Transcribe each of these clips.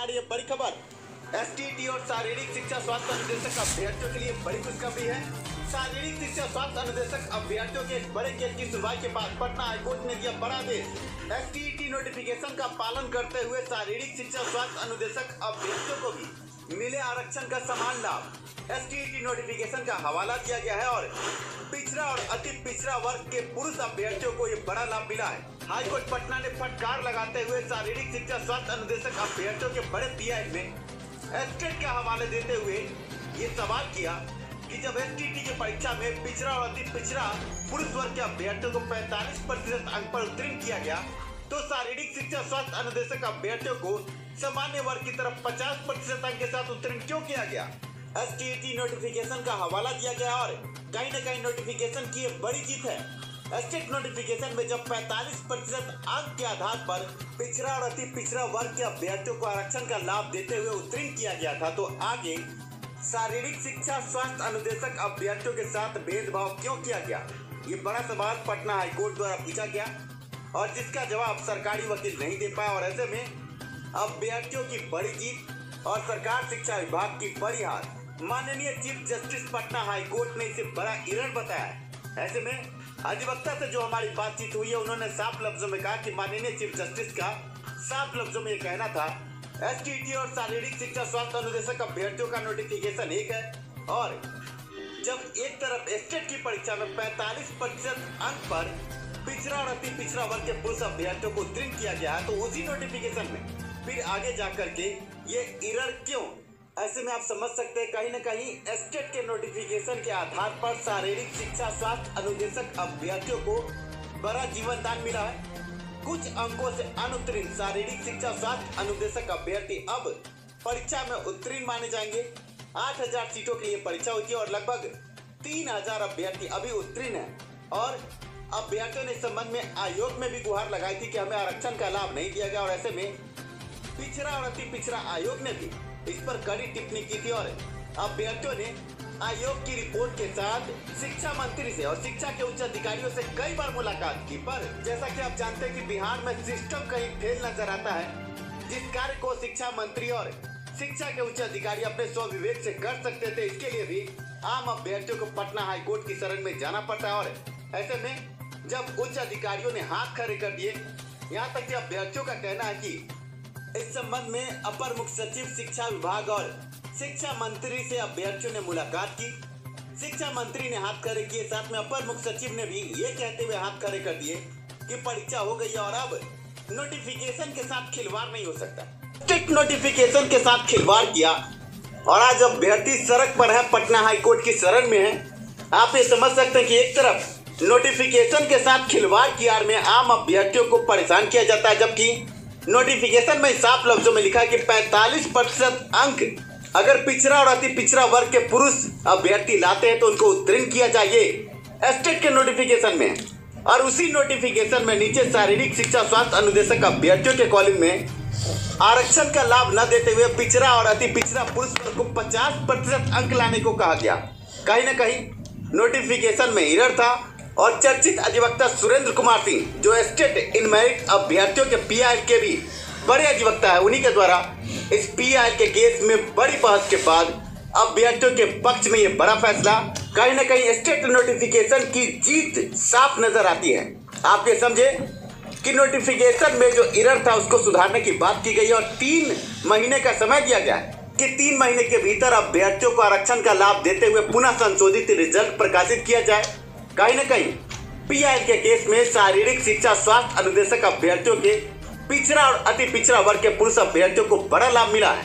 रही है बड़ी खबर। एसटीईटी और शारीरिक शिक्षा स्वास्थ्य अनुदेशक अभ्यर्थियों के लिए बड़ी खुशखबरी है। शारीरिक शिक्षा स्वास्थ्य अनुदेशक अभ्यर्थियों के एक बड़े केस की सुनवाई के बाद पटना हाईकोर्ट ने दिया बड़ा आदेश। एसटीईटी नोटिफिकेशन का पालन करते हुए शारीरिक शिक्षा स्वास्थ्य अनुदेशक अभ्यर्थियों को भी मिले आरक्षण का समान लाभ। एसटीईटी नोटिफिकेशन का हवाला दिया गया है और पिछड़ा और अति पिछड़ा वर्ग के पुरुष अभ्यर्थियों को ये बड़ा लाभ मिला है। हाईकोर्ट पटना ने फटकार लगाते हुए शारीरिक शिक्षा स्वास्थ्य अनुदेशक अभ्यर्थियों के बड़े पीआई में एस्टेट के हवाले देते हुए ये सवाल किया कि जब एसटीईटी की परीक्षा में पिछड़ा और अति पिछड़ा पुरुष वर्ग के अभ्यर्थियों को 45% अंक पर उत्तीर्ण किया गया, तो शारीरिक शिक्षा स्वास्थ्य अनुदेशक अभ्यर्थियों को सामान्य वर्ग की तरफ 50% अंक के साथ उत्तीर्ण क्यों किया गया। एसटीईटी नोटिफिकेशन का हवाला दिया गया और कहीं न कहीं नोटिफिकेशन की बड़ी जीत है। एस्टेट नोटिफिकेशन में जब 45% अंक के आधार पर पिछड़ा और अति पिछड़ा वर्ग के अभ्यर्थियों को आरक्षण का लाभ देते हुए उत्तीर्ण किया गया था, तो आगे शारीरिक शिक्षा स्वास्थ्य अनुदेशक अभ्यर्थियों के साथ भेदभाव क्यों किया गया, ये बड़ा सवाल पटना हाईकोर्ट द्वारा पूछा गया और जिसका जवाब सरकारी वकील नहीं दे पाया। और ऐसे में अभ्यर्थियों की बड़ी जीत और सरकार शिक्षा विभाग की बड़ी हार। माननीय चीफ जस्टिस पटना हाईकोर्ट ने इसे बड़ा इरर बताया। ऐसे में अधिवक्ता से जो हमारी बातचीत हुई है, उन्होंने साफ लफ्जों में कहा कि माननीय चीफ जस्टिस का साफ लफ्जों में ये कहना था, एसटीईटी और शारीरिक शिक्षा स्वास्थ्य अनुदेशक अभ्यर्थियों का नोटिफिकेशन एक है और जब एक तरफ एस्टेट की परीक्षा में 45% अंक पर पिछड़ा और अति पिछड़ा वर्ग के पुरुष अभ्यर्थियों को उत्तीर्ण किया गया है, तो उसी नोटिफिकेशन में फिर आगे जाकर के ये इरर क्यों। ऐसे में आप समझ सकते हैं कहीं न कहीं एस्टेट के नोटिफिकेशन के आधार पर शारीरिक शिक्षा स्वास्थ्य अनुदेशक अभ्यर्थियों को बड़ा जीवन दान मिला है। कुछ अंकों से अनुत्तीर्ण शारीरिक शिक्षा स्वास्थ्य अनुदेशक अभ्यर्थी अब परीक्षा में उत्तीर्ण माने जाएंगे। 8000 सीटों के लिए परीक्षा होती है और लगभग 3000 अभ्यर्थी अभी उत्तीर्ण है और अभ्यर्थियों ने इस संबंध में आयोग में भी गुहार लगाई थी कि हमें आरक्षण का लाभ नहीं दिया गया। और ऐसे में पिछड़ा और अति पिछड़ा आयोग ने भी इस पर कड़ी टिप्पणी की थी और अभ्यर्थियों ने आयोग की रिपोर्ट के साथ शिक्षा मंत्री से और शिक्षा के उच्च अधिकारियों से कई बार मुलाकात की, पर जैसा कि आप जानते हैं कि बिहार में सिस्टम कहीं फेल नजर आता है। जिस कार्य को शिक्षा मंत्री और शिक्षा के उच्च अधिकारी अपने स्वविवेक से कर सकते थे, इसके लिए भी आम अभ्यर्थियों को पटना हाईकोर्ट की शरण में जाना पड़ता है। और ऐसे में जब उच्च अधिकारियों ने हाथ खड़े कर दिए, यहाँ तक कि अभ्यर्थियों का कहना है कि इस संबंध में अपर मुख्य सचिव शिक्षा विभाग और शिक्षा मंत्री से अभ्यर्थियों ने मुलाकात की। शिक्षा मंत्री ने हाथ खड़े किए, साथ में अपर मुख्य सचिव ने भी ये कहते हुए हाथ खड़े कर दिए कि परीक्षा हो गई है और अब नोटिफिकेशन के साथ खिलवाड़ नहीं हो सकता। स्ट्रिक्ट नोटिफिकेशन के साथ खिलवाड़ किया और आज अभ्यर्थी सड़क पर है, पटना हाईकोर्ट की शरण में है। आप ये समझ सकते हैं कि एक तरफ नोटिफिकेशन के साथ खिलवाड़ की आड़ में आम अभ्यर्थियों को परेशान किया जाता है, जबकि नोटिफिकेशन में साफ लफ्जों में लिखा है कि 45% अंक अगर पिछड़ा और अति पिछड़ा वर्ग के पुरुष अभ्यर्थी लाते हैं तो उनको उत्तीर्ण किया जाए, एस्टेट के नोटिफिकेशन में। और उसी नोटिफिकेशन में नीचे शारीरिक शिक्षा स्वास्थ्य अनुदेशक अभ्यर्थियों के कॉलम में आरक्षण का लाभ न देते हुए पिछड़ा और अति पिछड़ा पुरुष वर्ग को 50% अंक लाने को कहा गया। कहीं न कहीं नोटिफिकेशन में एरर था और चर्चित अधिवक्ता सुरेंद्र कुमार सिंह, जो एस्टेट इन मेरिट अभ्यर्थियों के पीआई के भी बड़े अधिवक्ता है, उन्हीं के द्वारा इस पीआई के केस में बड़ी बहस के बाद अभ्यर्थियों के पक्ष में ये बड़ा फैसला। कहीं न कहीं एस्टेट नोटिफिकेशन की जीत साफ नजर आती है। आप ये समझे कि नोटिफिकेशन में जो एरर था उसको सुधारने की बात की गई और 3 महीने का समय दिया गया है कि 3 महीने के भीतर अभ्यर्थियों को आरक्षण का लाभ देते हुए पुनः संशोधित रिजल्ट प्रकाशित किया जाए। कहीं न कहीं पीआई के केस में शारीरिक शिक्षा स्वास्थ्य अनुदेशक अभ्यर्थियों के पिछड़ा और अति पिछड़ा वर्ग के पुरुष अभ्यर्थियों को बड़ा लाभ मिला है।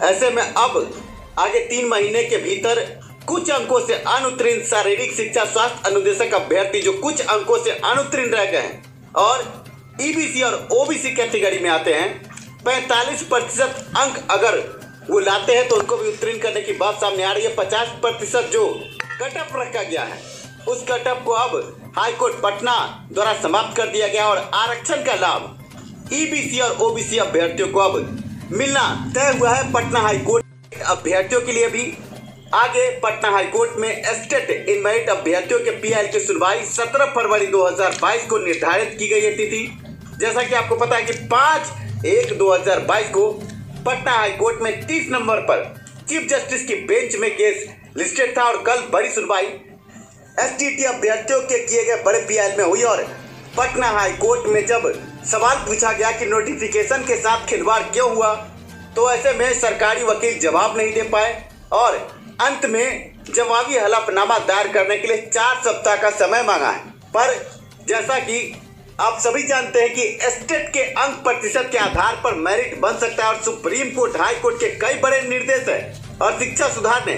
ऐसे में अब आगे 3 महीने के भीतर कुछ अंकों से अनुत्तीर्ण शारीरिक शिक्षा स्वास्थ्य अनुदेशक अभ्यर्थी जो कुछ अंकों से अनुत्तीर्ण रह गए हैं और ईबीसी और ओबीसी कैटेगरी में आते हैं, 45% अंक अगर वो लाते हैं तो उनको भी उत्तीर्ण करने की बात सामने आ रही है। 50% जो कट ऑफ रखा गया है, उस कट ऑफ को अब हाईकोर्ट पटना द्वारा समाप्त कर दिया गया और आरक्षण का लाभ ईबीसी और ओबीसी अभ्यर्थियों को अब मिलना तय हुआ है। पटना हाईकोर्ट अभ्यर्थियों के लिए भी आगे पटना हाईकोर्ट में एस्टेट इन मेरिट अभ्यर्थियों के पीआई की सुनवाई 17 फरवरी 2022 को निर्धारित की गई थी। जैसा कि आपको पता है कि 5/1/2022 को पटना हाई कोर्ट में 30 नवंबर पर चीफ जस्टिस की बेंच में केस लिस्टेड था और कल बड़ी सुनवाई एसटीटी अभ्यर्थियों के किए गए बड़े पीआईएल में हुई। और पटना हाई कोर्ट में जब सवाल पूछा गया कि नोटिफिकेशन के साथ खिलवाड़ क्यों हुआ, तो ऐसे में सरकारी वकील जवाब नहीं दे पाए और अंत में जवाबी हलफनामा दायर करने के लिए 4 सप्ताह का समय मांगा है। पर जैसा कि आप सभी जानते हैं कि स्टेट के अंक प्रतिशत के आधार पर मेरिट बन सकता है और सुप्रीम कोर्ट, हाई कोर्ट के कई बड़े निर्देश हैं और शिक्षा सुधार ने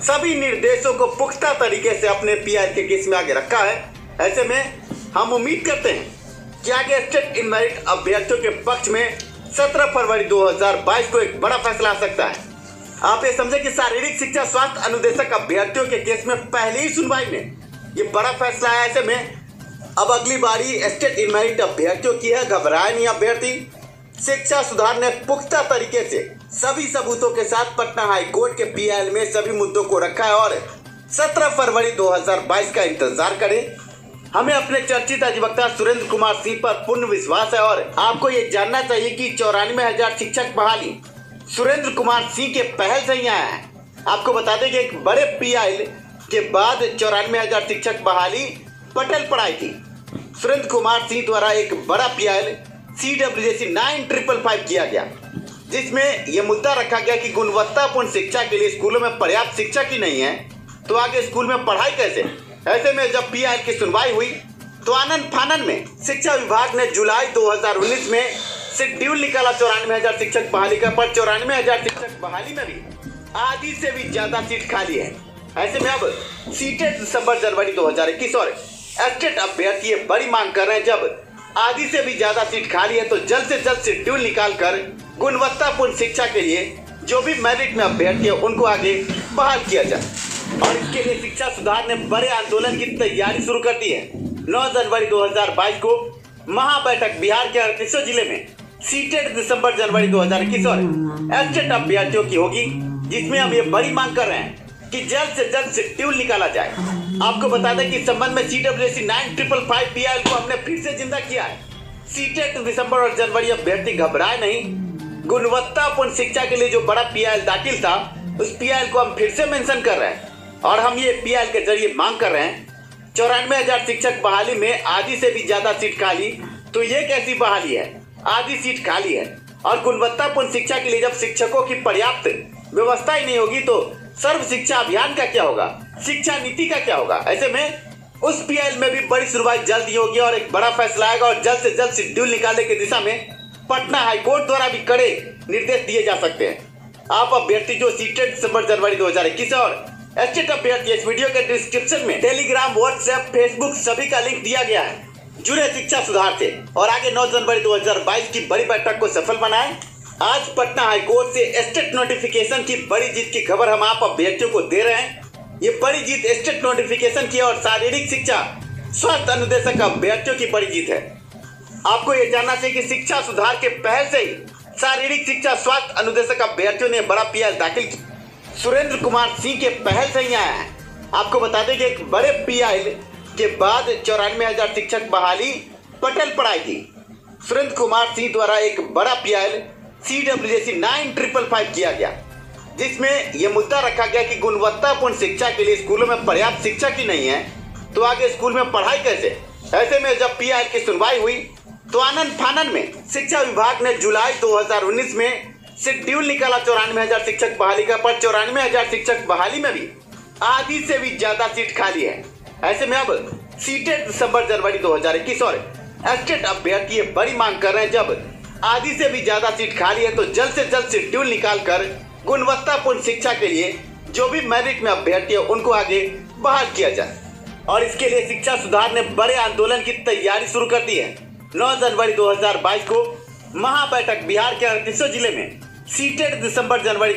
सभी निर्देशों को पुख्ता तरीके से अपने पीआईएल के केस में आगे रखा है। ऐसे में हम उम्मीद करते हैं कि आगे स्टेट इन मेरिट अभ्यर्थियों के पक्ष में 17 फरवरी 2022 को एक बड़ा फैसला आ सकता है। आप ये समझे कि शारीरिक शिक्षा स्वास्थ्य अनुदेशक अभ्यर्थियों के केस में पहली ही सुनवाई में ये बड़ा फैसला आया। ऐसे में अब अगली बारी स्टेट इन मेरिट अभ्यर्थियों की है। घबराए नहीं अभ्यर्थी, शिक्षा सुधार ने पुख्ता तरीके से सभी सबूतों के साथ पटना हाई कोर्ट के पीआईएल में सभी मुद्दों को रखा है और 17 फरवरी 2022 का इंतजार करें। हमें अपने चर्चित अधिवक्ता सुरेंद्र कुमार सिंह पर पूर्ण विश्वास है और आपको ये जानना चाहिए कि 94,000 शिक्षक बहाली सुरेंद्र कुमार सिंह के पहल से ही आया है। आपको बता दें कि एक बड़े पीआईएल के बाद 94,000 शिक्षक बहाली पटल पड़ाई थी। सुरेंद्र कुमार सिंह द्वारा एक बड़ा पीआईएल CWJC 9555 किया गया, जिसमें यह मुद्दा रखा गया कि गुणवत्तापूर्ण शिक्षा के लिए स्कूलों में पर्याप्त शिक्षक ही नहीं है तो आगे स्कूल में पढ़ाई कैसे। ऐसे में जब पीआईएल की सुनवाई हुई तो आनंद फानन में शिक्षा विभाग ने जुलाई 2019 में शेड्यूल निकाला 94,000 शिक्षक बहाली का। पर 94,000 शिक्षक बहाली में भी आधी से भी ज्यादा सीट खाली है। ऐसे में अब सीटें दिसंबर जनवरी 2021 और स्टेट अभ्यर्थी बड़ी मांग कर रहे हैं। जब आधी से भी ज्यादा सीट खाली है तो जल्द से जल्द शेड्यूल निकाल कर गुणवत्तापूर्ण शिक्षा के लिए जो भी मेरिट में अभ्यर्थी है उनको आगे बहाल किया जाए। और इसके लिए शिक्षा सुधार ने बड़े आंदोलन की तैयारी शुरू कर दी है। 9 जनवरी 2022 को महाबैठक बिहार के 38 जिले में सीटेट दिसंबर जनवरी 2021 और स्टेट अभ्यर्थियों की होगी, जिसमें हम ये बड़ी मांग कर रहे हैं कि जल्द से जल्द शेड्यूल निकाला जाए। आपको बता दें कि इस संबंध में CWJC 9555 पीआईएल को हमने फिर से जिंदा किया है। सीटेट दिसंबर और जनवरी अभ्यर्थी घबराए नहीं। गुणवत्तापूर्ण शिक्षा के लिए जो बड़ा पीआईएल दाखिल था उस पीआईएल को हम फिर से मेंशन कर रहे हैं और हम ये पीआईएल के जरिए मांग कर रहे हैं 94,000 शिक्षक बहाली में आधी से भी ज्यादा सीट खाली। तो ये कैसी बहाली है, आधी सीट खाली है और गुणवत्तापूर्ण शिक्षा के लिए जब शिक्षकों की पर्याप्त व्यवस्था ही नहीं होगी तो सर्व शिक्षा अभियान का क्या होगा, शिक्षा नीति का क्या होगा। ऐसे में उस पीआईएल में भी बड़ी सुनवाई जल्द ही होगी और एक बड़ा फैसला आएगा और जल्द से जल्द शेड्यूल निकालने की दिशा में पटना हाई कोर्ट द्वारा भी कड़े निर्देश दिए जा सकते हैं। आप अभ्यर्थी जो सीटेट दिसंबर जनवरी 2021 और स्टेट अभ्यर्थी, इस वीडियो के डिस्क्रिप्शन में टेलीग्राम, व्हाट्सएप, फेसबुक सभी का लिंक दिया गया है। जुड़े शिक्षा सुधार से और आगे 9 जनवरी 2022 की बड़ी बैठक को सफल बनाएं। आज पटना हाई कोर्ट से स्टेट नोटिफिकेशन की बड़ी जीत की खबर हम आप अभ्यर्थियों को दे रहे हैं। ये बड़ी जीत स्टेट नोटिफिकेशन की और शारीरिक शिक्षा स्वास्थ्य अनुदेशक अभ्यर्थियों की बड़ी जीत है। आपको ये जानना चाहिए कि शिक्षा सुधार के पहल से ही शारीरिक शिक्षा स्वास्थ्य अनुदेशक अभ्यर्थियों ने बड़ा पीआईएल दाखिल किया। सुरेंद्र कुमार सिंह के पहल से ही आया है। आपको बता दें कि एक बड़े पीआईएल के बाद 94,000 शिक्षक बहाली पटल पड़ाई थी। सुरेंद्र कुमार सिंह द्वारा एक बड़ा पीआईएल CWJC 9555 किया गया, जिसमें यह मुद्दा रखा गया कि गुणवत्तापूर्ण शिक्षा के लिए स्कूलों में पर्याप्त शिक्षक ही नहीं है तो आगे स्कूल में पढ़ाई कैसे। ऐसे में जब पीआईएल की सुनवाई हुई तो आनंद फानन में शिक्षा विभाग ने जुलाई 2019 में शेड्यूल निकाला 94,000 शिक्षक बहाली का। पर 94,000 शिक्षक बहाली में भी आधी से भी ज्यादा सीट खाली है। ऐसे में अब सीटेट दिसंबर जनवरी 2021 और स्टेट अभ्यर्थी बड़ी मांग कर रहे हैं। जब आधी से भी ज्यादा सीट खाली है तो जल्द से जल्द शेड्यूल निकाल कर गुणवत्तापूर्ण शिक्षा के लिए जो भी मेरिट में अभ्यर्थी है उनको आगे बहाल किया जाए। और इसके लिए शिक्षा सुधार ने बड़े आंदोलन की तैयारी शुरू कर दी है। 9 जनवरी 2022 को महाबैठक बिहार के 38 जिले में सीटेट दिसंबर जनवरी